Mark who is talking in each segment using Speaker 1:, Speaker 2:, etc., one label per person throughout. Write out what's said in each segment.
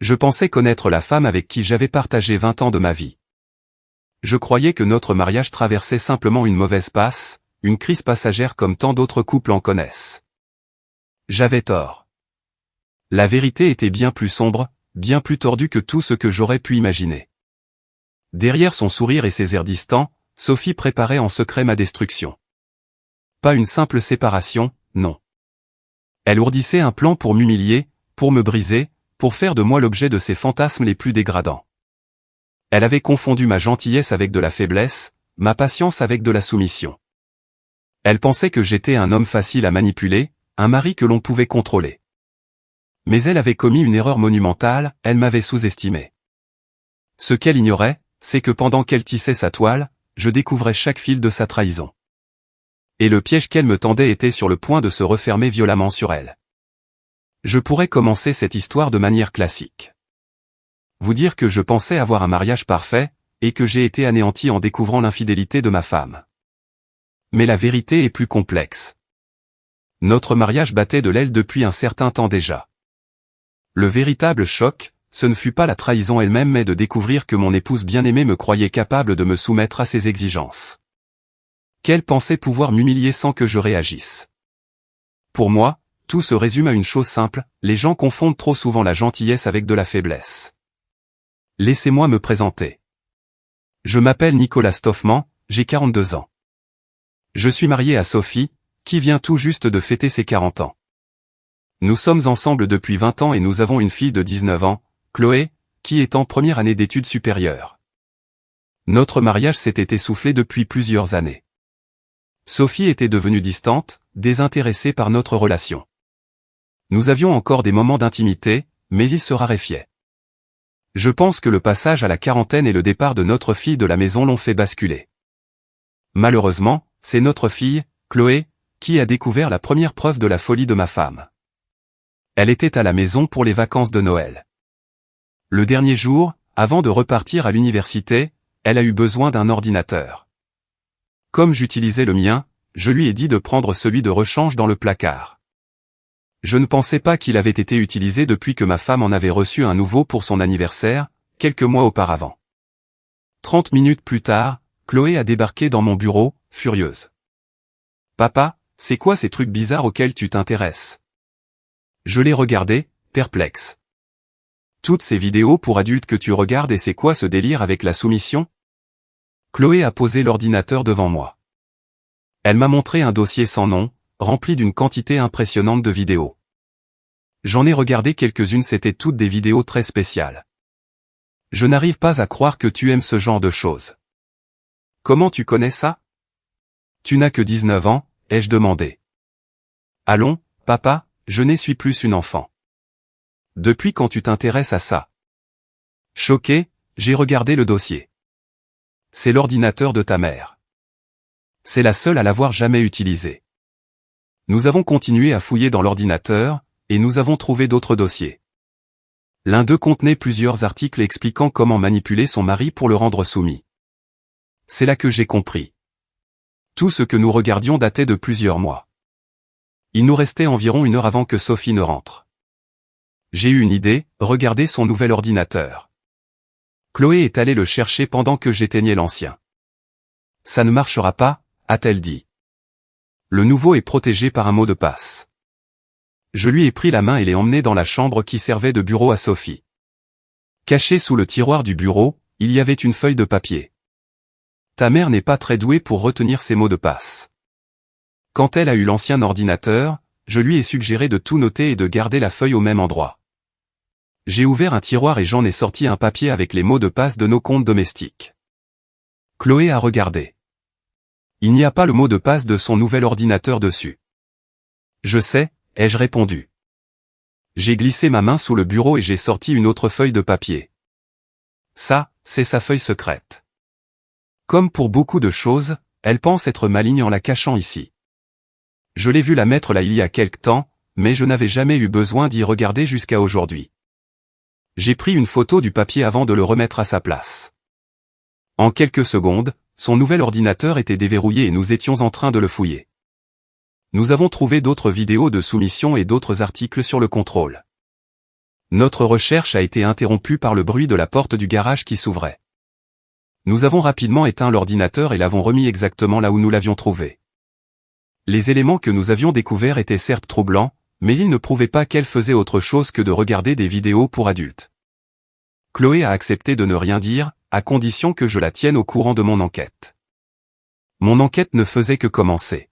Speaker 1: Je pensais connaître la femme avec qui j'avais partagé 20 ans de ma vie. Je croyais que notre mariage traversait simplement une mauvaise passe, une crise passagère comme tant d'autres couples en connaissent. J'avais tort. La vérité était bien plus sombre, bien plus tordue que tout ce que j'aurais pu imaginer. Derrière son sourire et ses airs distants, Sophie préparait en secret ma destruction. Pas une simple séparation, non. Elle ourdissait un plan pour m'humilier, pour me briser, pour faire de moi l'objet de ses fantasmes les plus dégradants. Elle avait confondu ma gentillesse avec de la faiblesse, ma patience avec de la soumission. Elle pensait que j'étais un homme facile à manipuler, un mari que l'on pouvait contrôler. Mais elle avait commis une erreur monumentale, elle m'avait sous-estimé. Ce qu'elle ignorait, c'est que pendant qu'elle tissait sa toile, je découvrais chaque fil de sa trahison. Et le piège qu'elle me tendait était sur le point de se refermer violemment sur elle. Je pourrais commencer cette histoire de manière classique. Vous dire que je pensais avoir un mariage parfait, et que j'ai été anéanti en découvrant l'infidélité de ma femme. Mais la vérité est plus complexe. Notre mariage battait de l'aile depuis un certain temps déjà. Le véritable choc, ce ne fut pas la trahison elle-même mais de découvrir que mon épouse bien-aimée me croyait capable de me soumettre à ses exigences. Qu'elle pensait pouvoir m'humilier sans que je réagisse. Pour moi, tout se résume à une chose simple, les gens confondent trop souvent la gentillesse avec de la faiblesse. Laissez-moi me présenter. Je m'appelle Nicolas Stoffman, j'ai 42 ans. Je suis marié à Sophie, qui vient tout juste de fêter ses 40 ans. Nous sommes ensemble depuis 20 ans et nous avons une fille de 19 ans, Chloé, qui est en première année d'études supérieures. Notre mariage s'était essoufflé depuis plusieurs années. Sophie était devenue distante, désintéressée par notre relation. Nous avions encore des moments d'intimité, mais ils se raréfiaient. Je pense que le passage à la quarantaine et le départ de notre fille de la maison l'ont fait basculer. Malheureusement, c'est notre fille, Chloé, qui a découvert la première preuve de la folie de ma femme. Elle était à la maison pour les vacances de Noël. Le dernier jour, avant de repartir à l'université, elle a eu besoin d'un ordinateur. Comme j'utilisais le mien, je lui ai dit de prendre celui de rechange dans le placard. Je ne pensais pas qu'il avait été utilisé depuis que ma femme en avait reçu un nouveau pour son anniversaire, quelques mois auparavant. 30 minutes plus tard, Chloé a débarqué dans mon bureau, furieuse. « Papa, c'est quoi ces trucs bizarres auxquels tu t'intéresses ?» Je l'ai regardé, perplexe. « Toutes ces vidéos pour adultes que tu regardes et c'est quoi ce délire avec la soumission ?» Chloé a posé l'ordinateur devant moi. Elle m'a montré un dossier sans nom, rempli d'une quantité impressionnante de vidéos. J'en ai regardé quelques-unes, c'étaient toutes des vidéos très spéciales. Je n'arrive pas à croire que tu aimes ce genre de choses. Comment tu connais ça? Tu n'as que 19 ans, ai-je demandé. Allons, papa, je ne suis plus une enfant. Depuis quand tu t'intéresses à ça? Choqué, j'ai regardé le dossier. C'est l'ordinateur de ta mère. C'est la seule à l'avoir jamais utilisé. Nous avons continué à fouiller dans l'ordinateur, et nous avons trouvé d'autres dossiers. L'un d'eux contenait plusieurs articles expliquant comment manipuler son mari pour le rendre soumis. C'est là que j'ai compris. Tout ce que nous regardions datait de plusieurs mois. Il nous restait environ 1 heure avant que Sophie ne rentre. J'ai eu une idée, regarder son nouvel ordinateur. Chloé est allée le chercher pendant que j'éteignais l'ancien. Ça ne marchera pas, a-t-elle dit. Le nouveau est protégé par un mot de passe. Je lui ai pris la main et l'ai emmené dans la chambre qui servait de bureau à Sophie. Cachée sous le tiroir du bureau, il y avait une feuille de papier. Ta mère n'est pas très douée pour retenir ses mots de passe. Quand elle a eu l'ancien ordinateur, je lui ai suggéré de tout noter et de garder la feuille au même endroit. J'ai ouvert un tiroir et j'en ai sorti un papier avec les mots de passe de nos comptes domestiques. Chloé a regardé. Il n'y a pas le mot de passe de son nouvel ordinateur dessus. Je sais, ai-je répondu. J'ai glissé ma main sous le bureau et j'ai sorti une autre feuille de papier. Ça, c'est sa feuille secrète. Comme pour beaucoup de choses, elle pense être maligne en la cachant ici. Je l'ai vu la mettre là il y a quelque temps, mais je n'avais jamais eu besoin d'y regarder jusqu'à aujourd'hui. J'ai pris une photo du papier avant de le remettre à sa place. En quelques secondes, son nouvel ordinateur était déverrouillé et nous étions en train de le fouiller. Nous avons trouvé d'autres vidéos de soumission et d'autres articles sur le contrôle. Notre recherche a été interrompue par le bruit de la porte du garage qui s'ouvrait. Nous avons rapidement éteint l'ordinateur et l'avons remis exactement là où nous l'avions trouvé. Les éléments que nous avions découverts étaient certes troublants, mais ils ne prouvaient pas qu'elle faisait autre chose que de regarder des vidéos pour adultes. Chloé a accepté de ne rien dire, à condition que je la tienne au courant de mon enquête. Mon enquête ne faisait que commencer.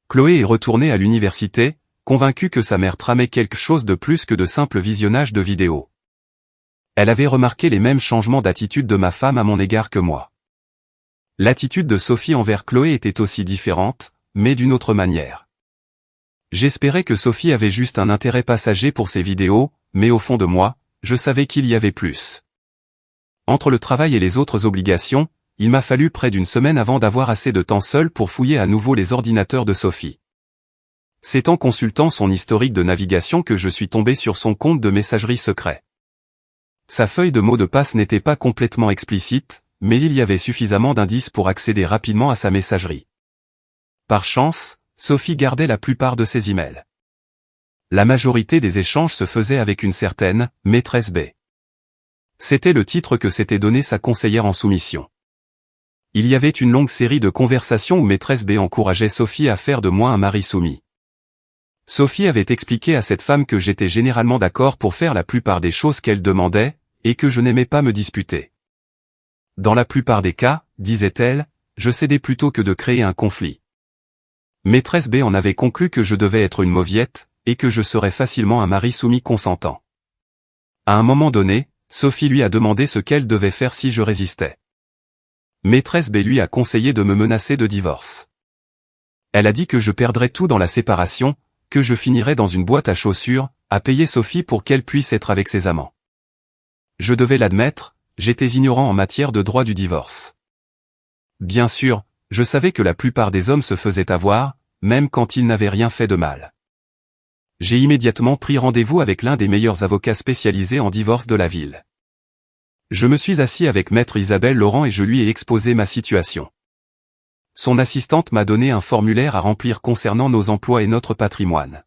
Speaker 1: Chloé est retournée à l'université, convaincue que sa mère tramait quelque chose de plus que de simple visionnage de vidéos. Elle avait remarqué les mêmes changements d'attitude de ma femme à mon égard que moi. L'attitude de Sophie envers Chloé était aussi différente, mais d'une autre manière. J'espérais que Sophie avait juste un intérêt passager pour ces vidéos, mais au fond de moi, je savais qu'il y avait plus. Entre le travail et les autres obligations, il m'a fallu près d'une semaine avant d'avoir assez de temps seul pour fouiller à nouveau les ordinateurs de Sophie. C'est en consultant son historique de navigation que je suis tombé sur son compte de messagerie secret. Sa feuille de mots de passe n'était pas complètement explicite, mais il y avait suffisamment d'indices pour accéder rapidement à sa messagerie. Par chance, Sophie gardait la plupart de ses emails. La majorité des échanges se faisaient avec une certaine « maîtresse B ». C'était le titre que s'était donné sa conseillère en soumission. Il y avait une longue série de conversations où maîtresse B encourageait Sophie à faire de moi un mari soumis. Sophie avait expliqué à cette femme que j'étais généralement d'accord pour faire la plupart des choses qu'elle demandait, et que je n'aimais pas me disputer. Dans la plupart des cas, disait-elle, je cédais plutôt que de créer un conflit. Maîtresse B en avait conclu que je devais être une mauviette, et que je serais facilement un mari soumis consentant. À un moment donné, Sophie lui a demandé ce qu'elle devait faire si je résistais. Maîtresse B lui a conseillé de me menacer de divorce. Elle a dit que je perdrais tout dans la séparation, que je finirais dans une boîte à chaussures, à payer Sophie pour qu'elle puisse être avec ses amants. Je devais l'admettre, j'étais ignorant en matière de droit du divorce. Bien sûr, je savais que la plupart des hommes se faisaient avoir, même quand ils n'avaient rien fait de mal. J'ai immédiatement pris rendez-vous avec l'un des meilleurs avocats spécialisés en divorce de la ville. Je me suis assis avec maître Isabelle Laurent et je lui ai exposé ma situation. Son assistante m'a donné un formulaire à remplir concernant nos emplois et notre patrimoine.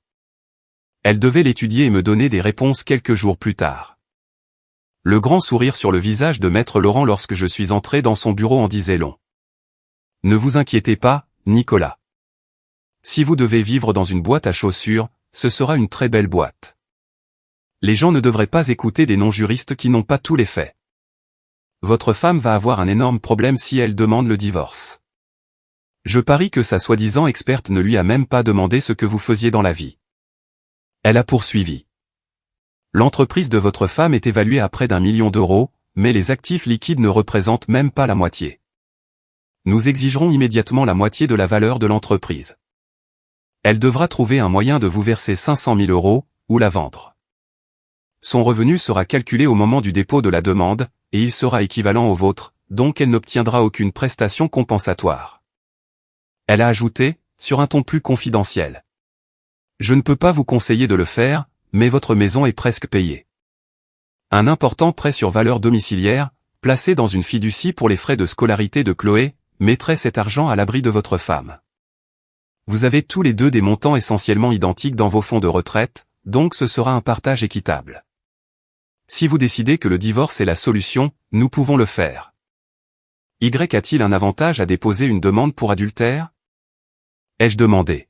Speaker 1: Elle devait l'étudier et me donner des réponses quelques jours plus tard. Le grand sourire sur le visage de maître Laurent lorsque je suis entré dans son bureau en disait long. Ne vous inquiétez pas, Nicolas. Si vous devez vivre dans une boîte à chaussures, ce sera une très belle boîte. Les gens ne devraient pas écouter des non-juristes qui n'ont pas tous les faits. Votre femme va avoir un énorme problème si elle demande le divorce. Je parie que sa soi-disant experte ne lui a même pas demandé ce que vous faisiez dans la vie. Elle a poursuivi. L'entreprise de votre femme est évaluée à près d'1 million d'euros, mais les actifs liquides ne représentent même pas la moitié. Nous exigerons immédiatement la moitié de la valeur de l'entreprise. Elle devra trouver un moyen de vous verser 500 000 euros, ou la vendre. Son revenu sera calculé au moment du dépôt de la demande, et il sera équivalent au vôtre, donc elle n'obtiendra aucune prestation compensatoire. Elle a ajouté, sur un ton plus confidentiel. Je ne peux pas vous conseiller de le faire, mais votre maison est presque payée. Un important prêt sur valeur domiciliaire, placé dans une fiducie pour les frais de scolarité de Chloé, mettrait cet argent à l'abri de votre femme. Vous avez tous les deux des montants essentiellement identiques dans vos fonds de retraite, donc ce sera un partage équitable. Si vous décidez que le divorce est la solution, nous pouvons le faire. Y a-t-il un avantage à déposer une demande pour adultère ? Ai-je demandé.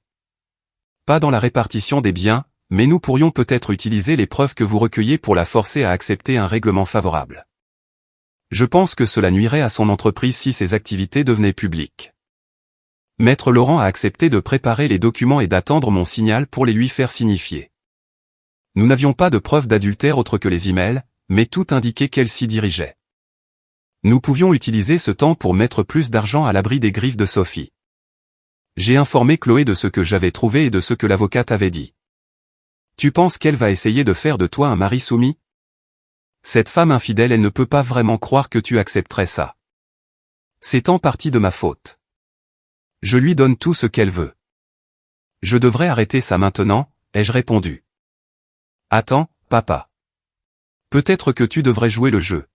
Speaker 1: Pas dans la répartition des biens, mais nous pourrions peut-être utiliser les preuves que vous recueillez pour la forcer à accepter un règlement favorable. Je pense que cela nuirait à son entreprise si ses activités devenaient publiques. Maître Laurent a accepté de préparer les documents et d'attendre mon signal pour les lui faire signifier. Nous n'avions pas de preuves d'adultère autre que les emails, mais tout indiquait qu'elle s'y dirigeait. Nous pouvions utiliser ce temps pour mettre plus d'argent à l'abri des griffes de Sophie. J'ai informé Chloé de ce que j'avais trouvé et de ce que l'avocate avait dit. Tu penses qu'elle va essayer de faire de toi un mari soumis ? Cette femme infidèle, elle ne peut pas vraiment croire que tu accepterais ça. C'est en partie de ma faute. Je lui donne tout ce qu'elle veut. Je devrais arrêter ça maintenant, ai-je répondu. Attends, papa. Peut-être que tu devrais jouer le jeu.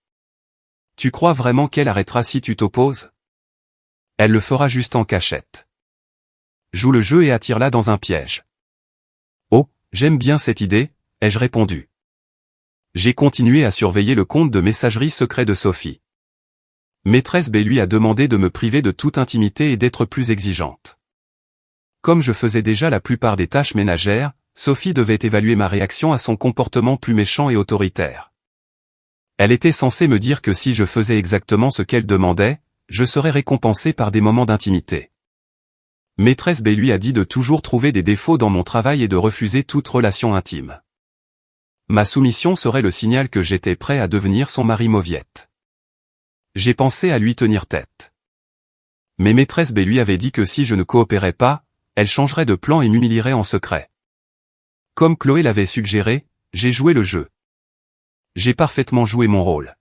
Speaker 1: Tu crois vraiment qu'elle arrêtera si tu t'opposes ? Elle le fera juste en cachette. Joue le jeu et attire-la dans un piège. Oh, j'aime bien cette idée, ai-je répondu. J'ai continué à surveiller le compte de messagerie secret de Sophie. Maîtresse B lui a demandé de me priver de toute intimité et d'être plus exigeante. Comme je faisais déjà la plupart des tâches ménagères, Sophie devait évaluer ma réaction à son comportement plus méchant et autoritaire. Elle était censée me dire que si je faisais exactement ce qu'elle demandait, je serais récompensé par des moments d'intimité. Maîtresse B lui a dit de toujours trouver des défauts dans mon travail et de refuser toute relation intime. Ma soumission serait le signal que j'étais prêt à devenir son mari mauviette. J'ai pensé à lui tenir tête. Mais Maîtresse B lui avait dit que si je ne coopérais pas, elle changerait de plan et m'humilierait en secret. Comme Chloé l'avait suggéré, j'ai joué le jeu. J'ai parfaitement joué mon rôle.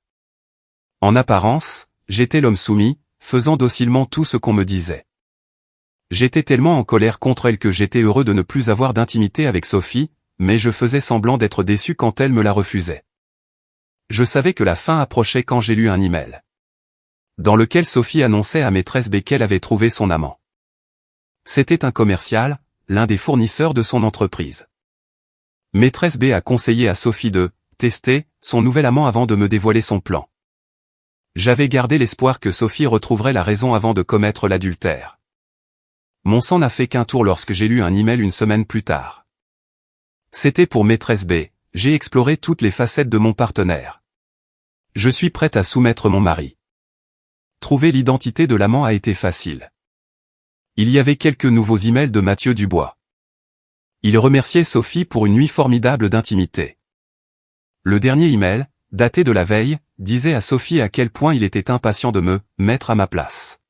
Speaker 1: En apparence, j'étais l'homme soumis, faisant docilement tout ce qu'on me disait. J'étais tellement en colère contre elle que j'étais heureux de ne plus avoir d'intimité avec Sophie, mais je faisais semblant d'être déçu quand elle me la refusait. Je savais que la fin approchait quand j'ai lu un email, dans lequel Sophie annonçait à Maîtresse B qu'elle avait trouvé son amant. C'était un commercial, l'un des fournisseurs de son entreprise. Maîtresse B a conseillé à Sophie de tester son nouvel amant avant de me dévoiler son plan. J'avais gardé l'espoir que Sophie retrouverait la raison avant de commettre l'adultère. Mon sang n'a fait qu'un tour lorsque j'ai lu un email une semaine plus tard. C'était pour Maîtresse B, j'ai exploré toutes les facettes de mon partenaire. Je suis prête à soumettre mon mari. Trouver l'identité de l'amant a été facile. Il y avait quelques nouveaux emails de Mathieu Dubois. Il remerciait Sophie pour une nuit formidable d'intimité. Le dernier email, daté de la veille, disait à Sophie à quel point il était impatient de me mettre à ma place.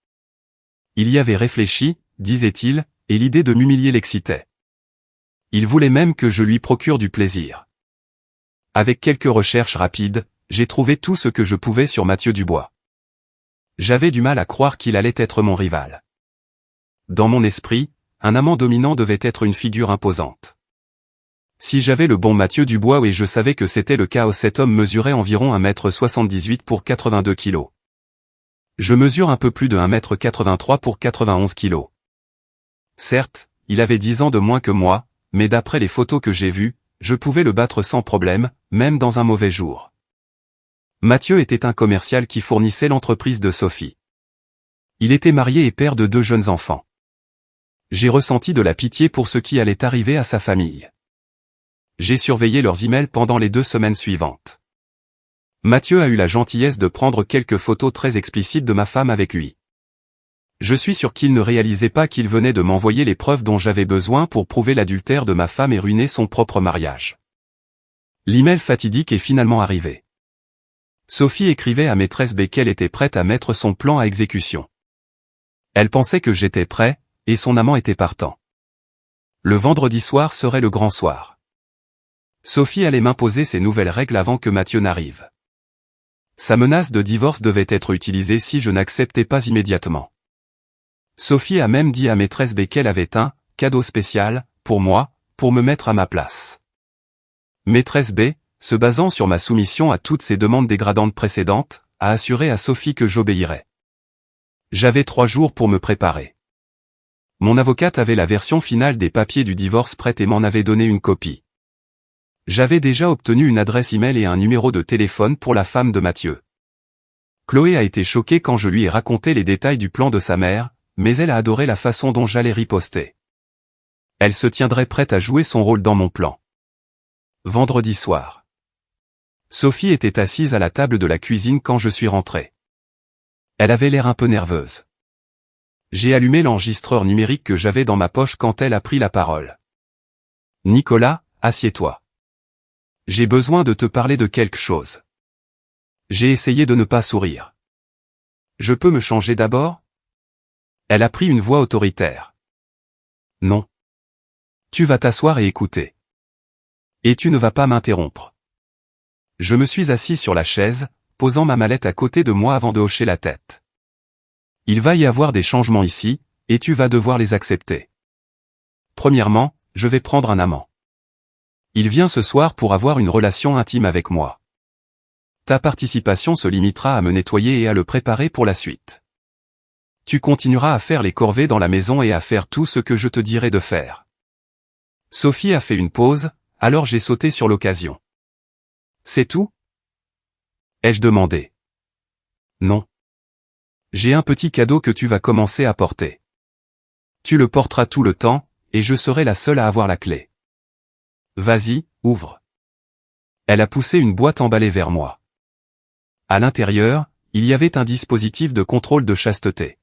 Speaker 1: Il y avait réfléchi, disait-il, et l'idée de m'humilier l'excitait. Il voulait même que je lui procure du plaisir. Avec quelques recherches rapides, j'ai trouvé tout ce que je pouvais sur Mathieu Dubois. J'avais du mal à croire qu'il allait être mon rival. Dans mon esprit, un amant dominant devait être une figure imposante. Si j'avais le bon Mathieu Dubois et je savais que c'était le cas, cet homme mesurait environ 1m78 pour 82 kg. Je mesure un peu plus de 1m83 pour 91 kg. Certes, il avait 10 ans de moins que moi, mais d'après les photos que j'ai vues, je pouvais le battre sans problème, même dans un mauvais jour. Mathieu était un commercial qui fournissait l'entreprise de Sophie. Il était marié et père de 2 jeunes enfants. J'ai ressenti de la pitié pour ce qui allait arriver à sa famille. J'ai surveillé leurs emails pendant les 2 semaines suivantes. Mathieu a eu la gentillesse de prendre quelques photos très explicites de ma femme avec lui. Je suis sûr qu'il ne réalisait pas qu'il venait de m'envoyer les preuves dont j'avais besoin pour prouver l'adultère de ma femme et ruiner son propre mariage. L'email fatidique est finalement arrivé. Sophie écrivait à Maîtresse B qu'elle était prête à mettre son plan à exécution. Elle pensait que j'étais prêt, et son amant était partant. Le vendredi soir serait le grand soir. Sophie allait m'imposer ses nouvelles règles avant que Mathieu n'arrive. Sa menace de divorce devait être utilisée si je n'acceptais pas immédiatement. Sophie a même dit à Maîtresse B qu'elle avait un cadeau spécial pour moi, pour me mettre à ma place. Maîtresse B, se basant sur ma soumission à toutes ses demandes dégradantes précédentes, a assuré à Sophie que j'obéirais. J'avais 3 jours pour me préparer. Mon avocate avait la version finale des papiers du divorce prête et m'en avait donné une copie. J'avais déjà obtenu une adresse email et un numéro de téléphone pour la femme de Mathieu. Chloé a été choquée quand je lui ai raconté les détails du plan de sa mère, mais elle a adoré la façon dont j'allais riposter. Elle se tiendrait prête à jouer son rôle dans mon plan. Vendredi soir. Sophie était assise à la table de la cuisine quand je suis rentré. Elle avait l'air un peu nerveuse. J'ai allumé l'enregistreur numérique que j'avais dans ma poche quand elle a pris la parole. « Nicolas, assieds-toi. J'ai besoin de te parler de quelque chose. » J'ai essayé de ne pas sourire. « Je peux me changer d'abord ?» Elle a pris une voix autoritaire. « Non. Tu vas t'asseoir et écouter. Et tu ne vas pas m'interrompre. » Je me suis assis sur la chaise, posant ma mallette à côté de moi avant de hocher la tête. « Il va y avoir des changements ici, et tu vas devoir les accepter. Premièrement, je vais prendre un amant. Il vient ce soir pour avoir une relation intime avec moi. Ta participation se limitera à me nettoyer et à le préparer pour la suite. Tu continueras à faire les corvées dans la maison et à faire tout ce que je te dirai de faire. » Sophie a fait une pause, alors j'ai sauté sur l'occasion. C'est tout? Ai-je demandé. Non. J'ai un petit cadeau que tu vas commencer à porter. Tu le porteras tout le temps, et je serai la seule à avoir la clé. Vas-y, ouvre. Elle a poussé une boîte emballée vers moi. À l'intérieur, il y avait un dispositif de contrôle de chasteté.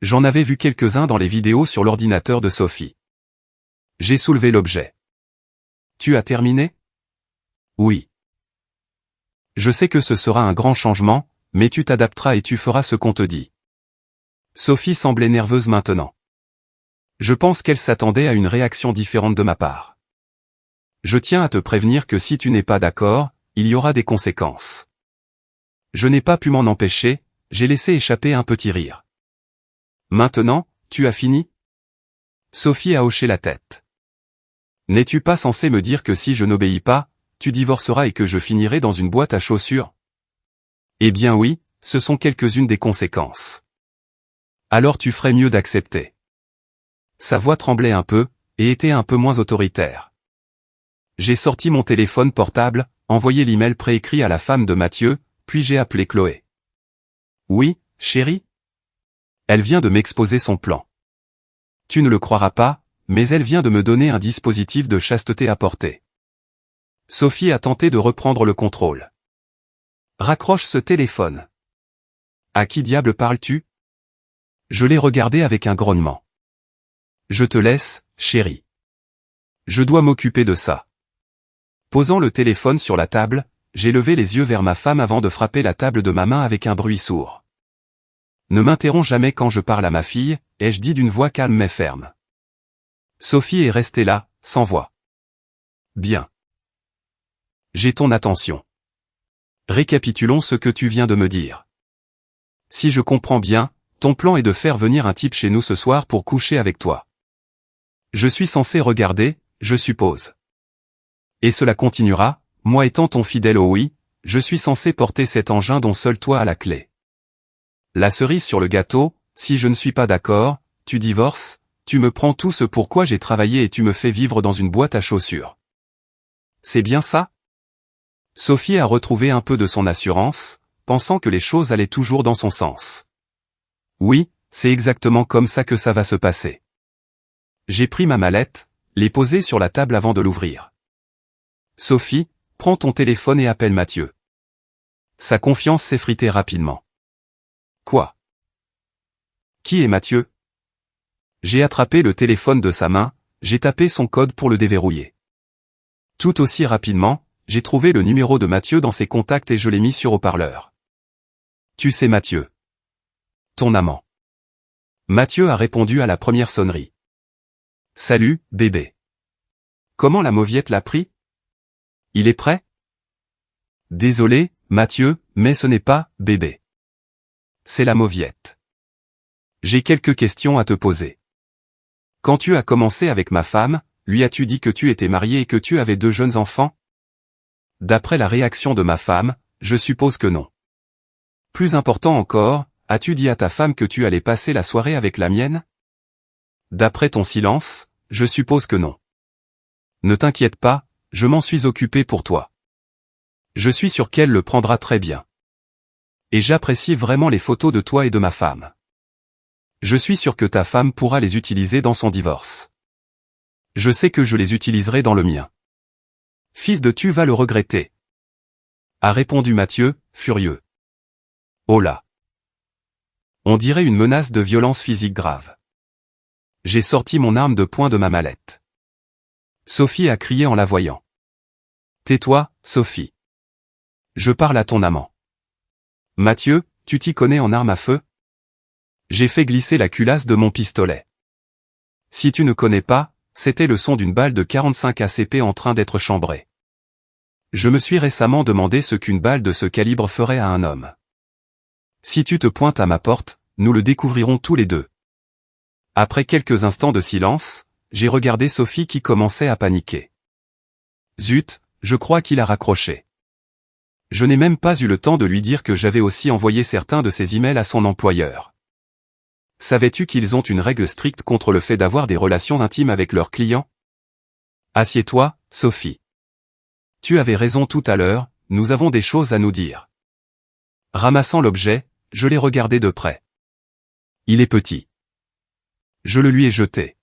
Speaker 1: J'en avais vu quelques-uns dans les vidéos sur l'ordinateur de Sophie. J'ai soulevé l'objet. Tu as terminé? Oui. Je sais que ce sera un grand changement, mais tu t'adapteras et tu feras ce qu'on te dit. Sophie semblait nerveuse maintenant. Je pense qu'elle s'attendait à une réaction différente de ma part. Je tiens à te prévenir que si tu n'es pas d'accord, il y aura des conséquences. Je n'ai pas pu m'en empêcher, j'ai laissé échapper un petit rire. Maintenant, tu as fini? Sophie a hoché la tête. N'es-tu pas censé me dire que si je n'obéis pas, tu divorceras et que je finirai dans une boîte à chaussures? Eh bien oui, ce sont quelques-unes des conséquences. Alors tu ferais mieux d'accepter. Sa voix tremblait un peu, et était un peu moins autoritaire. J'ai sorti mon téléphone portable, envoyé l'email préécrit à la femme de Mathieu, puis j'ai appelé Chloé. Oui, chérie? Elle vient de m'exposer son plan. Tu ne le croiras pas, mais elle vient de me donner un dispositif de chasteté à porter. Sophie a tenté de reprendre le contrôle. Raccroche ce téléphone. À qui diable parles-tu? Je l'ai regardé avec un grognement. Je te laisse, chérie. Je dois m'occuper de ça. Posant le téléphone sur la table, j'ai levé les yeux vers ma femme avant de frapper la table de ma main avec un bruit sourd. Ne m'interromps jamais quand je parle à ma fille, ai-je dit d'une voix calme mais ferme. Sophie est restée là, sans voix. Bien. J'ai ton attention. Récapitulons ce que tu viens de me dire. Si je comprends bien, ton plan est de faire venir un type chez nous ce soir pour coucher avec toi. Je suis censé regarder, je suppose. Et cela continuera, moi étant ton fidèle oui, je suis censé porter cet engin dont seul toi as la clé. La cerise sur le gâteau, si je ne suis pas d'accord, tu divorces, tu me prends tout ce pour quoi j'ai travaillé et tu me fais vivre dans une boîte à chaussures. C'est bien ça? Sophie a retrouvé un peu de son assurance, pensant que les choses allaient toujours dans son sens. Oui, c'est exactement comme ça que ça va se passer. J'ai pris ma mallette, l'ai posée sur la table avant de l'ouvrir. Sophie, prends ton téléphone et appelle Mathieu. Sa confiance s'effritait rapidement. Quoi? Qui est Mathieu? J'ai attrapé le téléphone de sa main, j'ai tapé son code pour le déverrouiller. Tout aussi rapidement, j'ai trouvé le numéro de Mathieu dans ses contacts et je l'ai mis sur haut-parleur. Tu sais Mathieu. Ton amant. Mathieu a répondu à la première sonnerie. Salut, bébé. Comment la mauviette l'a pris? Il est prêt? Désolé, Mathieu, mais ce n'est pas « bébé ». C'est la mauviette. J'ai quelques questions à te poser. Quand tu as commencé avec ma femme, lui as-tu dit que tu étais marié et que tu avais 2 jeunes enfants? D'après la réaction de ma femme, je suppose que non. Plus important encore, as-tu dit à ta femme que tu allais passer la soirée avec la mienne? D'après ton silence, je suppose que non. Ne t'inquiète pas, je m'en suis occupé pour toi. Je suis sûr qu'elle le prendra très bien. Et j'apprécie vraiment les photos de toi et de ma femme. Je suis sûr que ta femme pourra les utiliser dans son divorce. Je sais que je les utiliserai dans le mien. Fils de tu vas le regretter. A répondu Mathieu, furieux. Oh là. On dirait une menace de violence physique grave. J'ai sorti mon arme de poing de ma mallette. Sophie a crié en la voyant. Tais-toi, Sophie. Je parle à ton amant. Mathieu, tu t'y connais en arme à feu? J'ai fait glisser la culasse de mon pistolet. Si tu ne connais pas, c'était le son d'une balle de 45 ACP en train d'être chambrée. Je me suis récemment demandé ce qu'une balle de ce calibre ferait à un homme. Si tu te pointes à ma porte, nous le découvrirons tous les deux. Après quelques instants de silence, j'ai regardé Sophie qui commençait à paniquer. Zut, je crois qu'il a raccroché. Je n'ai même pas eu le temps de lui dire que j'avais aussi envoyé certains de ses emails à son employeur. Savais-tu qu'ils ont une règle stricte contre le fait d'avoir des relations intimes avec leurs clients? Assieds-toi, Sophie. Tu avais raison tout à l'heure, nous avons des choses à nous dire. Ramassant l'objet, je l'ai regardé de près. Il est petit. Je le lui ai jeté.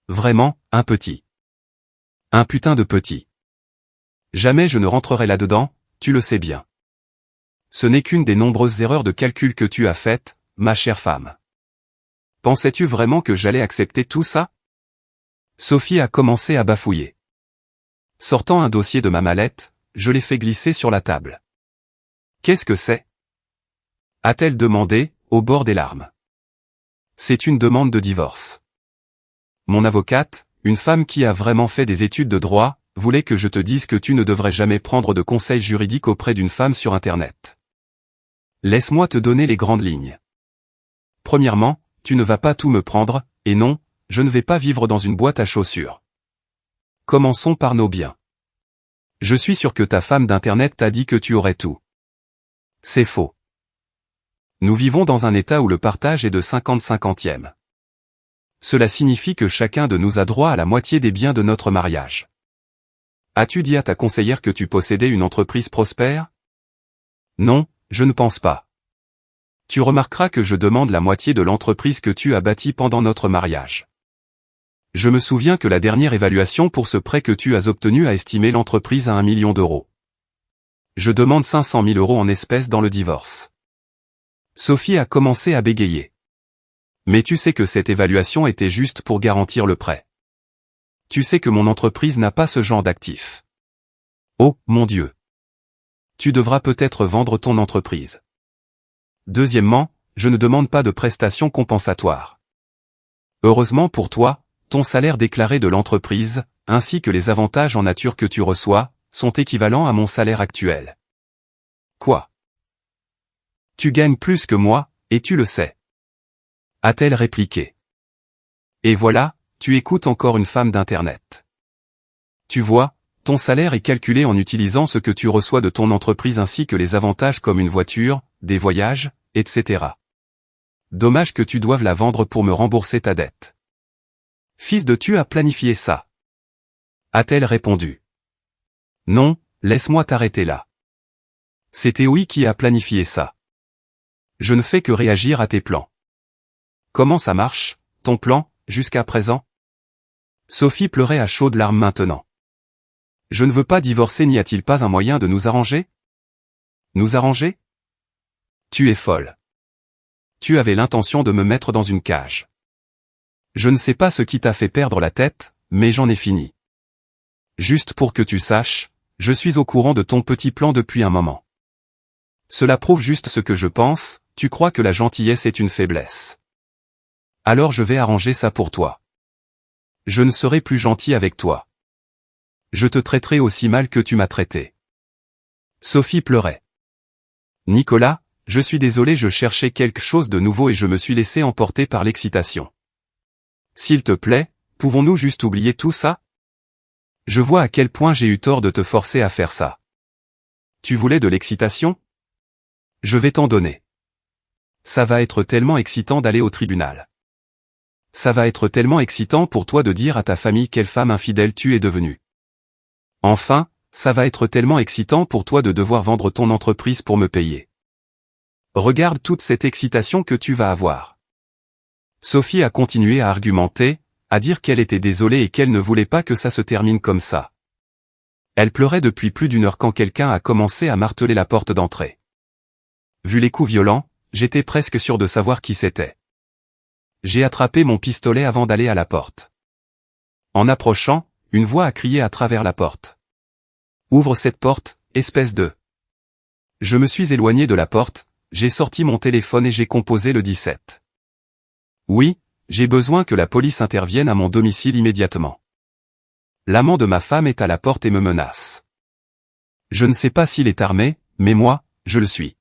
Speaker 1: Vraiment, un petit. Un putain de petit. Jamais je ne rentrerai là-dedans, tu le sais bien. Ce n'est qu'une des nombreuses erreurs de calcul que tu as faites, ma chère femme. Pensais-tu vraiment que j'allais accepter tout ça? Sophie a commencé à bafouiller. Sortant un dossier de ma mallette, je l'ai fait glisser sur la table. Qu'est-ce que c'est? A-t-elle demandé, au bord des larmes. C'est une demande de divorce. Mon avocate, une femme qui a vraiment fait des études de droit, voulait que je te dise que tu ne devrais jamais prendre de conseils juridiques auprès d'une femme sur Internet. Laisse-moi te donner les grandes lignes. Premièrement, tu ne vas pas tout me prendre, et non, je ne vais pas vivre dans une boîte à chaussures. Commençons par nos biens. Je suis sûr que ta femme d'Internet t'a dit que tu aurais tout. C'est faux. Nous vivons dans un état où le partage est de 50-50e. Cela signifie que chacun de nous a droit à la moitié des biens de notre mariage. As-tu dit à ta conseillère que tu possédais une entreprise prospère? Non, je ne pense pas. Tu remarqueras que je demande la moitié de l'entreprise que tu as bâtie pendant notre mariage. Je me souviens que la dernière évaluation pour ce prêt que tu as obtenu a estimé l'entreprise à 1 million d'euros. Je demande 500 000 euros en espèces dans le divorce. Sophie a commencé à bégayer. Mais tu sais que cette évaluation était juste pour garantir le prêt. Tu sais que mon entreprise n'a pas ce genre d'actifs. Oh, mon Dieu. Tu devras peut-être vendre ton entreprise. Deuxièmement, je ne demande pas de prestations compensatoires. Heureusement pour toi, ton salaire déclaré de l'entreprise, ainsi que les avantages en nature que tu reçois, sont équivalents à mon salaire actuel. Quoi? Tu gagnes plus que moi, et tu le sais. A-t-elle répliqué. Et voilà, tu écoutes encore une femme d'Internet. Tu vois, ton salaire est calculé en utilisant ce que tu reçois de ton entreprise ainsi que les avantages comme une voiture, des voyages, etc. Dommage que tu doives la vendre pour me rembourser ta dette. Fils de tu as planifié ça. A-t-elle répondu. Non, laisse-moi t'arrêter là. C'est Théoï qui a planifié ça. Je ne fais que réagir à tes plans. Comment ça marche, ton plan, jusqu'à présent? Sophie pleurait à chaudes larmes maintenant. Je ne veux pas divorcer, n'y a-t-il pas un moyen de nous arranger? Nous arranger? Tu es folle. Tu avais l'intention de me mettre dans une cage. Je ne sais pas ce qui t'a fait perdre la tête, mais j'en ai fini. Juste pour que tu saches, je suis au courant de ton petit plan depuis un moment. Cela prouve juste ce que je pense, tu crois que la gentillesse est une faiblesse. Alors je vais arranger ça pour toi. Je ne serai plus gentil avec toi. Je te traiterai aussi mal que tu m'as traité. Sophie pleurait. Nicolas, je suis désolé, je cherchais quelque chose de nouveau et je me suis laissé emporter par l'excitation. S'il te plaît, pouvons-nous juste oublier tout ça? Je vois à quel point j'ai eu tort de te forcer à faire ça. Tu voulais de l'excitation? Je vais t'en donner. Ça va être tellement excitant d'aller au tribunal. Ça va être tellement excitant pour toi de dire à ta famille quelle femme infidèle tu es devenue. Enfin, ça va être tellement excitant pour toi de devoir vendre ton entreprise pour me payer. Regarde toute cette excitation que tu vas avoir. Sophie a continué à argumenter, à dire qu'elle était désolée et qu'elle ne voulait pas que ça se termine comme ça. Elle pleurait depuis plus d'1 heure quand quelqu'un a commencé à marteler la porte d'entrée. Vu les coups violents, j'étais presque sûr de savoir qui c'était. J'ai attrapé mon pistolet avant d'aller à la porte. En approchant, une voix a crié à travers la porte. Ouvre cette porte, espèce de... Je me suis éloigné de la porte, j'ai sorti mon téléphone et j'ai composé le 17. Oui, j'ai besoin que la police intervienne à mon domicile immédiatement. L'amant de ma femme est à la porte et me menace. Je ne sais pas s'il est armé, mais moi, je le suis.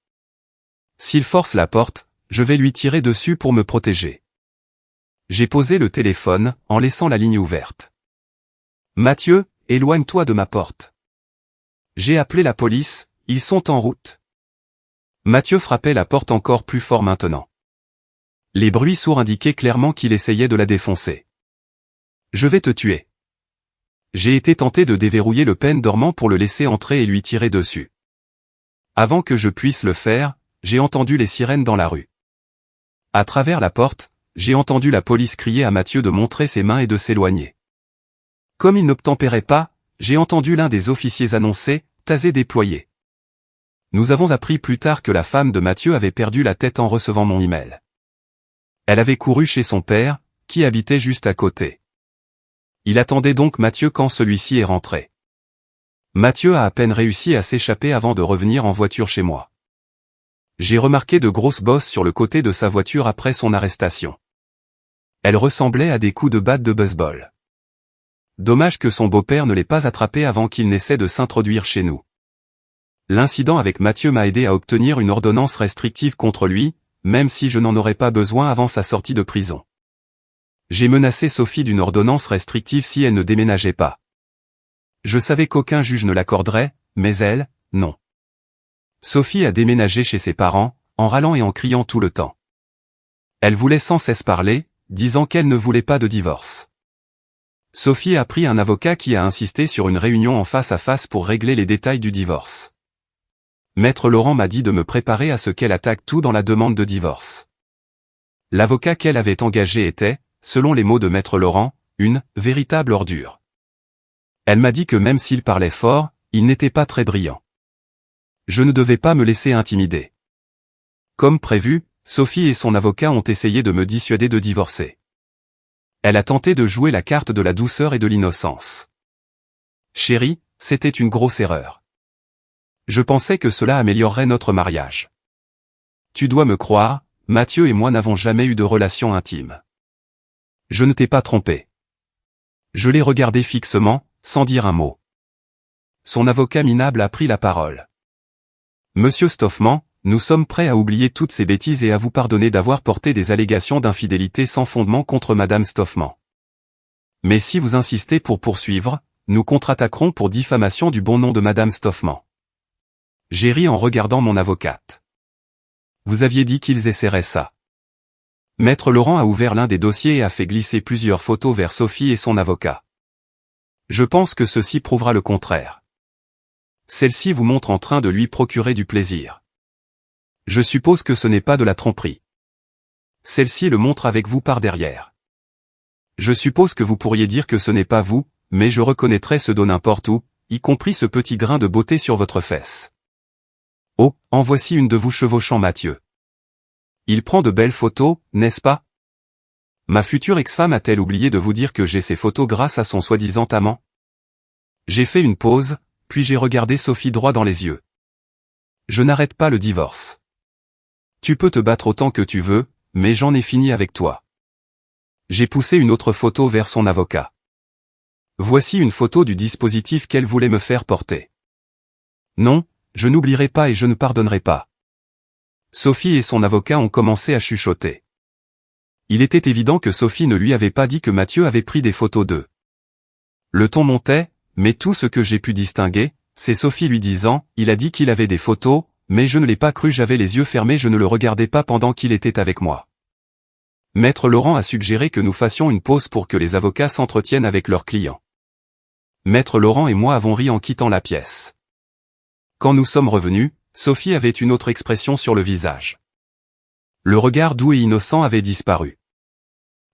Speaker 1: S'il force la porte, je vais lui tirer dessus pour me protéger. J'ai posé le téléphone, en laissant la ligne ouverte. Mathieu, éloigne-toi de ma porte. J'ai appelé la police, ils sont en route. Mathieu frappait la porte encore plus fort maintenant. Les bruits sourds indiquaient clairement qu'il essayait de la défoncer. Je vais te tuer. J'ai été tenté de déverrouiller le pen dormant pour le laisser entrer et lui tirer dessus. Avant que je puisse le faire, j'ai entendu les sirènes dans la rue. À travers la porte, j'ai entendu la police crier à Mathieu de montrer ses mains et de s'éloigner. Comme il n'obtempérait pas, j'ai entendu l'un des officiers annoncer « Taser déployé ». Nous avons appris plus tard que la femme de Mathieu avait perdu la tête en recevant mon email. Elle avait couru chez son père, qui habitait juste à côté. Il attendait donc Mathieu quand celui-ci est rentré. Mathieu a à peine réussi à s'échapper avant de revenir en voiture chez moi. J'ai remarqué de grosses bosses sur le côté de sa voiture après son arrestation. Elles ressemblaient à des coups de batte de baseball. Dommage que son beau-père ne l'ait pas attrapé avant qu'il n'essaie de s'introduire chez nous. L'incident avec Mathieu m'a aidé à obtenir une ordonnance restrictive contre lui, même si je n'en aurais pas besoin avant sa sortie de prison. J'ai menacé Sophie d'une ordonnance restrictive si elle ne déménageait pas. Je savais qu'aucun juge ne l'accorderait, mais elle, non. Sophie a déménagé chez ses parents, en râlant et en criant tout le temps. Elle voulait sans cesse parler, disant qu'elle ne voulait pas de divorce. Sophie a pris un avocat qui a insisté sur une réunion en face à face pour régler les détails du divorce. Maître Laurent m'a dit de me préparer à ce qu'elle attaque tout dans la demande de divorce. L'avocat qu'elle avait engagé était, selon les mots de Maître Laurent, une « véritable ordure ». Elle m'a dit que même s'il parlait fort, il n'était pas très brillant. Je ne devais pas me laisser intimider. Comme prévu, Sophie et son avocat ont essayé de me dissuader de divorcer. Elle a tenté de jouer la carte de la douceur et de l'innocence. Chérie, c'était une grosse erreur. Je pensais que cela améliorerait notre mariage. Tu dois me croire, Mathieu et moi n'avons jamais eu de relation intime. Je ne t'ai pas trompé. Je l'ai regardé fixement, sans dire un mot. Son avocat minable a pris la parole. Monsieur Stoffman, nous sommes prêts à oublier toutes ces bêtises et à vous pardonner d'avoir porté des allégations d'infidélité sans fondement contre Madame Stoffman. Mais si vous insistez pour poursuivre, nous contre-attaquerons pour diffamation du bon nom de Madame Stoffman. J'ai ri en regardant mon avocate. Vous aviez dit qu'ils essaieraient ça. Maître Laurent a ouvert l'un des dossiers et a fait glisser plusieurs photos vers Sophie et son avocat. Je pense que ceci prouvera le contraire. Celle-ci vous montre en train de lui procurer du plaisir. Je suppose que ce n'est pas de la tromperie. Celle-ci le montre avec vous par derrière. Je suppose que vous pourriez dire que ce n'est pas vous, mais je reconnaîtrais ce dos n'importe où, y compris ce petit grain de beauté sur votre fesse. Oh, en voici une de vous chevauchant Mathieu. Il prend de belles photos, n'est-ce pas? Ma future ex-femme a-t-elle oublié de vous dire que j'ai ces photos grâce à son soi-disant amant? J'ai fait une pause, puis j'ai regardé Sophie droit dans les yeux. Je n'arrête pas le divorce. Tu peux te battre autant que tu veux, mais j'en ai fini avec toi. J'ai poussé une autre photo vers son avocat. Voici une photo du dispositif qu'elle voulait me faire porter. Non, je n'oublierai pas et je ne pardonnerai pas. Sophie et son avocat ont commencé à chuchoter. Il était évident que Sophie ne lui avait pas dit que Mathieu avait pris des photos d'eux. Le ton montait, mais tout ce que j'ai pu distinguer, c'est Sophie lui disant « Il a dit qu'il avait des photos, mais je ne l'ai pas cru, j'avais les yeux fermés, je ne le regardais pas pendant qu'il était avec moi. » Maître Laurent a suggéré que nous fassions une pause pour que les avocats s'entretiennent avec leurs clients. Maître Laurent et moi avons ri en quittant la pièce. Quand nous sommes revenus, Sophie avait une autre expression sur le visage. Le regard doux et innocent avait disparu.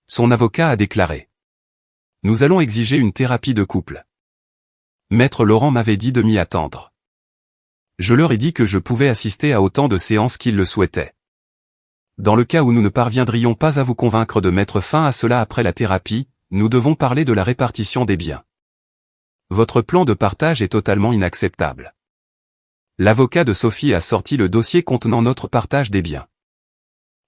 Speaker 1: Son avocat a déclaré. Nous allons exiger une thérapie de couple. Maître Laurent m'avait dit de m'y attendre. Je leur ai dit que je pouvais assister à autant de séances qu'ils le souhaitaient. Dans le cas où nous ne parviendrions pas à vous convaincre de mettre fin à cela après la thérapie, nous devons parler de la répartition des biens. Votre plan de partage est totalement inacceptable. L'avocat de Sophie a sorti le dossier contenant notre partage des biens.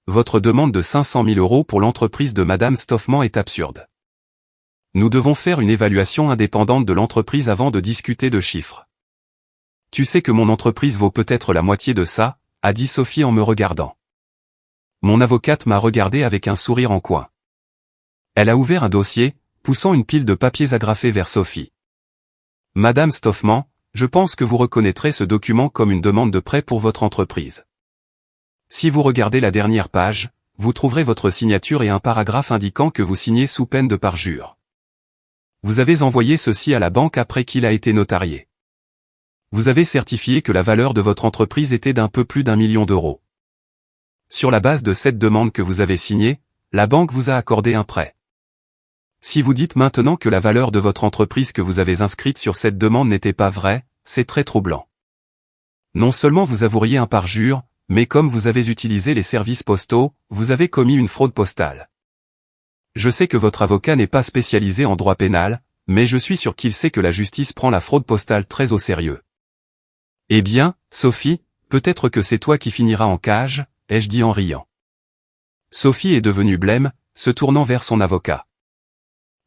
Speaker 1: Votre demande de 500 000 € pour l'entreprise de Madame Stoffman est absurde. Nous devons faire une évaluation indépendante de l'entreprise avant de discuter de chiffres. Tu sais que mon entreprise vaut peut-être la moitié de ça, a dit Sophie en me regardant. Mon avocate m'a regardé avec un sourire en coin. Elle a ouvert un dossier, poussant une pile de papiers agrafés vers Sophie. Madame Stoffman, je pense que vous reconnaîtrez ce document comme une demande de prêt pour votre entreprise. Si vous regardez la dernière page, vous trouverez votre signature et un paragraphe indiquant que vous signez sous peine de parjure. Vous avez envoyé ceci à la banque après qu'il a été notarié. Vous avez certifié que la valeur de votre entreprise était d'un peu plus d'1 million d'euros. Sur la base de cette demande que vous avez signée, la banque vous a accordé un prêt. Si vous dites maintenant que la valeur de votre entreprise que vous avez inscrite sur cette demande n'était pas vraie, c'est très troublant. Non seulement vous avoueriez un parjure, mais comme vous avez utilisé les services postaux, vous avez commis une fraude postale. Je sais que votre avocat n'est pas spécialisé en droit pénal, mais je suis sûr qu'il sait que la justice prend la fraude postale très au sérieux. Eh bien, Sophie, peut-être que c'est toi qui finiras en cage, ai-je dit en riant. Sophie est devenue blême, se tournant vers son avocat.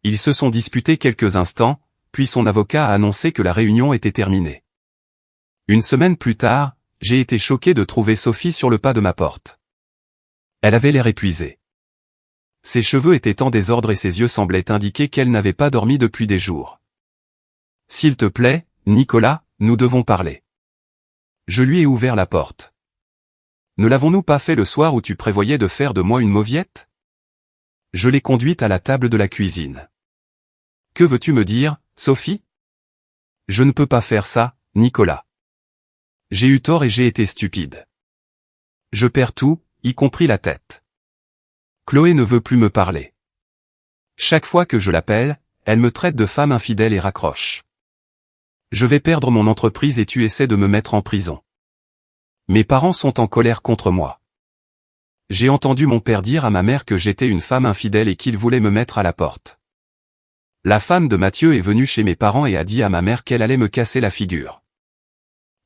Speaker 1: Ils se sont disputés quelques instants, puis son avocat a annoncé que la réunion était terminée. Une semaine plus tard, j'ai été choqué de trouver Sophie sur le pas de ma porte. Elle avait l'air épuisée. Ses cheveux étaient en désordre et ses yeux semblaient indiquer qu'elle n'avait pas dormi depuis des jours. « S'il te plaît, Nicolas, nous devons parler. » Je lui ai ouvert la porte. « Ne l'avons-nous pas fait le soir où tu prévoyais de faire de moi une mauviette ?» Je l'ai conduite à la table de la cuisine. « Que veux-tu me dire, Sophie ? » « Je ne peux pas faire ça, Nicolas. J'ai eu tort et j'ai été stupide. Je perds tout, y compris la tête. Chloé ne veut plus me parler. Chaque fois que je l'appelle, elle me traite de femme infidèle et raccroche. Je vais perdre mon entreprise et tu essaies de me mettre en prison. Mes parents sont en colère contre moi. J'ai entendu mon père dire à ma mère que j'étais une femme infidèle et qu'il voulait me mettre à la porte. La femme de Mathieu est venue chez mes parents et a dit à ma mère qu'elle allait me casser la figure.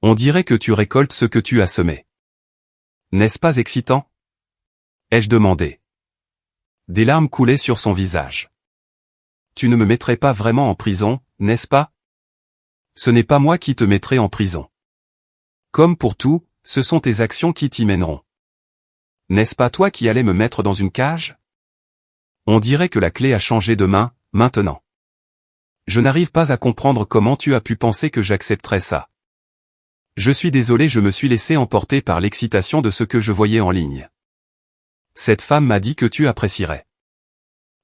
Speaker 1: On dirait que tu récoltes ce que tu as semé. N'est-ce pas excitant ? Ai-je demandé. Des larmes coulaient sur son visage. Tu ne me mettrais pas vraiment en prison, n'est-ce pas ? Ce n'est pas moi qui te mettrai en prison. Comme pour tout, ce sont tes actions qui t'y mèneront. N'est-ce pas toi qui allais me mettre dans une cage ? On dirait que la clé a changé de main, maintenant. Je n'arrive pas à comprendre comment tu as pu penser que j'accepterais ça. Je suis désolé, je me suis laissé emporter par l'excitation de ce que je voyais en ligne. Cette femme m'a dit que tu apprécierais.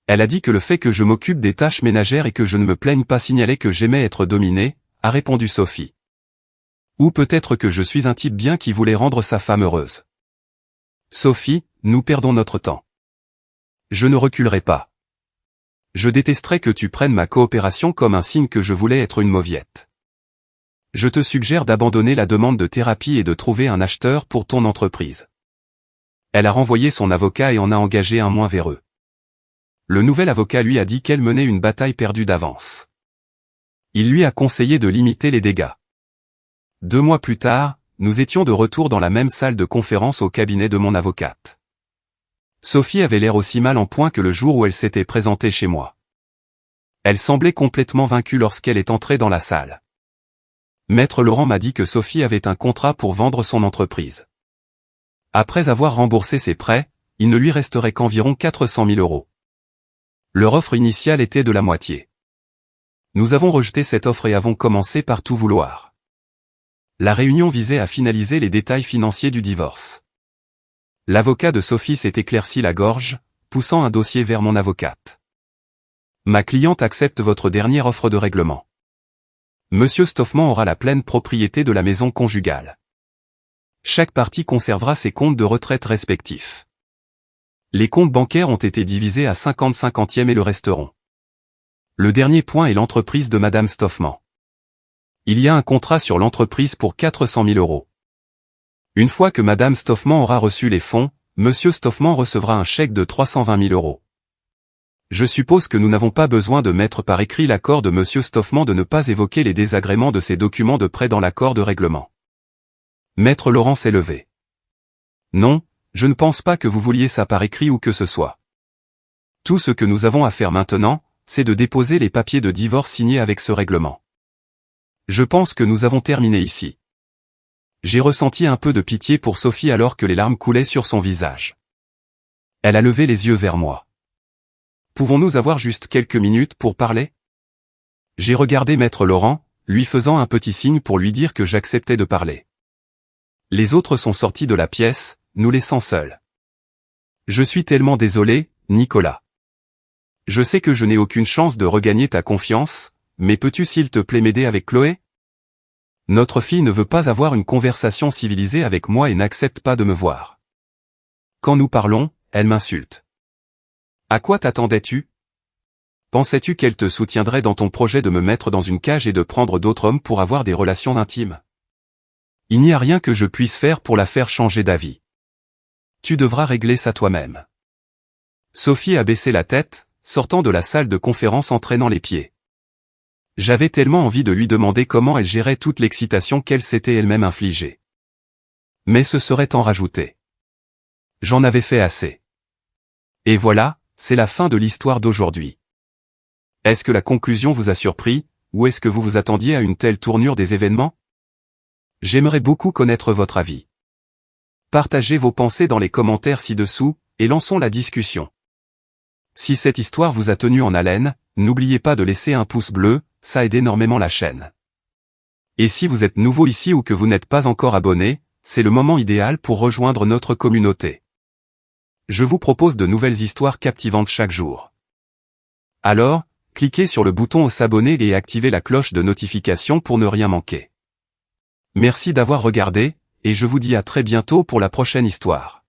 Speaker 1: Elle a dit que le fait que je m'occupe des tâches ménagères et que je ne me plaigne pas signalait que j'aimais être dominée, a répondu Sophie. Ou peut-être que je suis un type bien qui voulait rendre sa femme heureuse. Sophie, nous perdons notre temps. Je ne reculerai pas. Je détesterais que tu prennes ma coopération comme un signe que je voulais être une mauviette. Je te suggère d'abandonner la demande de thérapie et de trouver un acheteur pour ton entreprise. Elle a renvoyé son avocat et en a engagé un moins véreux. Le nouvel avocat lui a dit qu'elle menait une bataille perdue d'avance. Il lui a conseillé de limiter les dégâts. 2 mois plus tard, nous étions de retour dans la même salle de conférence au cabinet de mon avocate. Sophie avait l'air aussi mal en point que le jour où elle s'était présentée chez moi. Elle semblait complètement vaincue lorsqu'elle est entrée dans la salle. Maître Laurent m'a dit que Sophie avait un contrat pour vendre son entreprise. Après avoir remboursé ses prêts, il ne lui resterait qu'environ 400 000 euros. Leur offre initiale était de la moitié. Nous avons rejeté cette offre et avons commencé par tout vouloir. La réunion visait à finaliser les détails financiers du divorce. L'avocat de Sophie s'est éclairci la gorge, poussant un dossier vers mon avocate. Ma cliente accepte votre dernière offre de règlement. Monsieur Stoffman aura la pleine propriété de la maison conjugale. Chaque partie conservera ses comptes de retraite respectifs. Les comptes bancaires ont été divisés à 50/50 et le resteront. Le dernier point est l'entreprise de Madame Stoffman. Il y a un contrat sur l'entreprise pour 400 000 euros. Une fois que Madame Stoffman aura reçu les fonds, Monsieur Stoffman recevra un chèque de 320 000 euros. Je suppose que nous n'avons pas besoin de mettre par écrit l'accord de Monsieur Stoffman de ne pas évoquer les désagréments de ces documents de prêt dans l'accord de règlement. Maître Laurent s'est levé. Non, je ne pense pas que vous vouliez ça par écrit ou que ce soit. Tout ce que nous avons à faire maintenant, c'est de déposer les papiers de divorce signés avec ce règlement. Je pense que nous avons terminé ici. J'ai ressenti un peu de pitié pour Sophie alors que les larmes coulaient sur son visage. Elle a levé les yeux vers moi. Pouvons-nous avoir juste quelques minutes pour parler ? J'ai regardé Maître Laurent, lui faisant un petit signe pour lui dire que j'acceptais de parler. Les autres sont sortis de la pièce, nous laissant seuls. Je suis tellement désolé, Nicolas. Je sais que je n'ai aucune chance de regagner ta confiance, mais peux-tu s'il te plaît m'aider avec Chloé? Notre fille ne veut pas avoir une conversation civilisée avec moi et n'accepte pas de me voir. Quand nous parlons, elle m'insulte. À quoi t'attendais-tu? Pensais-tu qu'elle te soutiendrait dans ton projet de me mettre dans une cage et de prendre d'autres hommes pour avoir des relations intimes? Il n'y a rien que je puisse faire pour la faire changer d'avis. Tu devras régler ça toi-même. Sophie a baissé la tête, sortant de la salle de conférence en traînant les pieds. J'avais tellement envie de lui demander comment elle gérait toute l'excitation qu'elle s'était elle-même infligée. Mais ce serait en rajouter. J'en avais fait assez. Et voilà, c'est la fin de l'histoire d'aujourd'hui. Est-ce que la conclusion vous a surpris, ou est-ce que vous vous attendiez à une telle tournure des événements? J'aimerais beaucoup connaître votre avis. Partagez vos pensées dans les commentaires ci-dessous, et lançons la discussion. Si cette histoire vous a tenu en haleine, n'oubliez pas de laisser un pouce bleu, ça aide énormément la chaîne. Et si vous êtes nouveau ici ou que vous n'êtes pas encore abonné, c'est le moment idéal pour rejoindre notre communauté. Je vous propose de nouvelles histoires captivantes chaque jour. Alors, cliquez sur le bouton s'abonner et activez la cloche de notification pour ne rien manquer. Merci d'avoir regardé, et je vous dis à très bientôt pour la prochaine histoire.